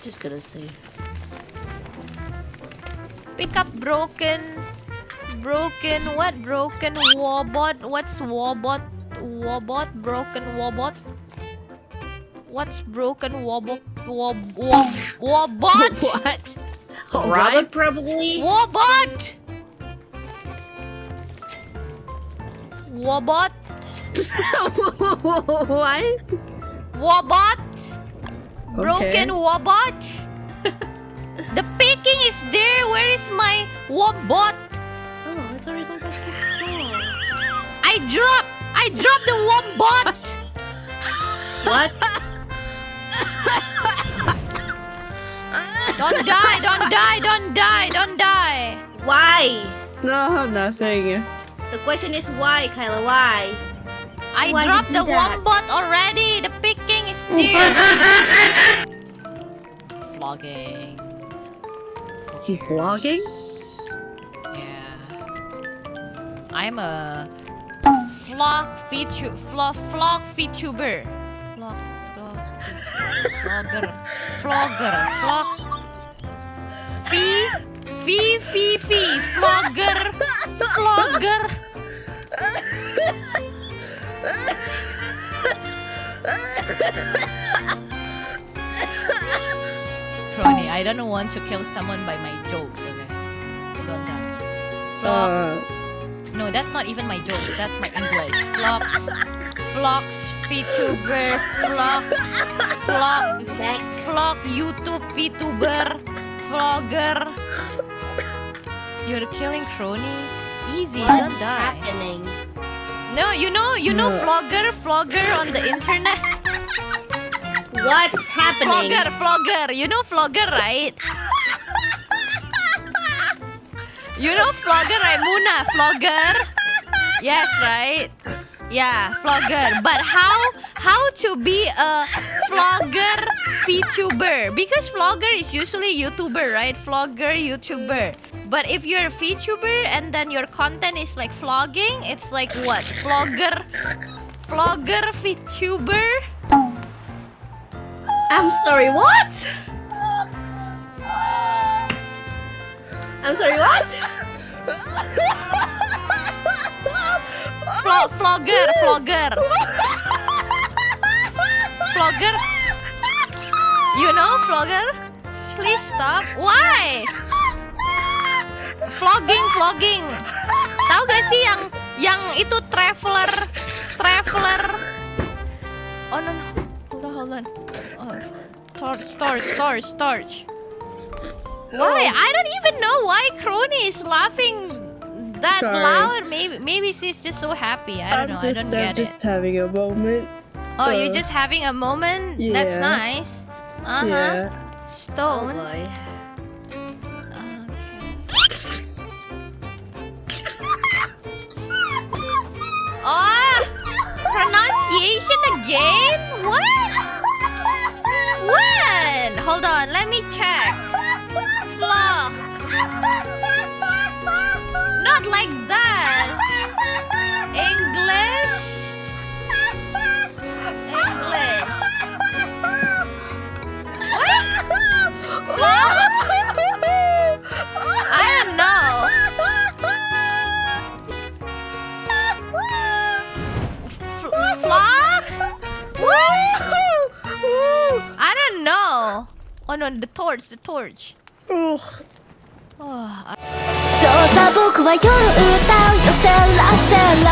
Just gonna say. Pick up broken what? Broken wobot? What's wobot? Broken wobot? What's broken wobot? Wobot? What? Rabbit, probably? Wobot! Wobot? What? Wobot? Broken Okay. wobot? The picking is there. Where is my wobot? Oh, it's already going back to the store. I dropped the wobot. What? Don't die, don't die, don't die, don't die. Why? No, nothing. The question is why, Kyla? Why? I Why dropped did you the do that? wombat already. The picking is there. Flogging. He's vlogging? Yeah. I'm a vlog VTuber. Vlogger. Vlogger. Kronii, I don't want to kill someone by my jokes, okay? Don't die. No, that's not even my jokes. That's my English. Vlogs, VTuber, vlog, YouTube, VTuber, vlogger. You're killing Kronii? Easy, What's don't die. happening? No, you know vlogger on the internet. What's happening? Vlogger. You know vlogger, right? You know vlogger, right? Muna, vlogger. Yes, right? Yeah, vlogger. But how to be a vlogger VTuber? Because vlogger is usually YouTuber, right? Vlogger, YouTuber. But if you're a VTuber and then your content is like vlogging, it's like what? Vlogger VTuber? I'm sorry, what? I'm sorry, what? Vlogger. Vlogger. You know vlogger? Please stop. Why? Vlogging. Tahu gak sih yang itu traveler? Oh no. Hold on. Torch. Why? I don't even know why Kronii is laughing that Sorry. loud. Maybe she's just so happy. I don't know. I don't get I'm just it. having a moment. Oh, you're just having a moment? That's Yeah. nice. Yeah. Oh Stone. boy. Oh, pronunciation again? What? Hold on, let me check. Flog. Not like that. English. What? Flog? I don't know. Flog? What? I don't know. Oh no, the torch. Oh, そうさ僕は夜歌うよセラセラ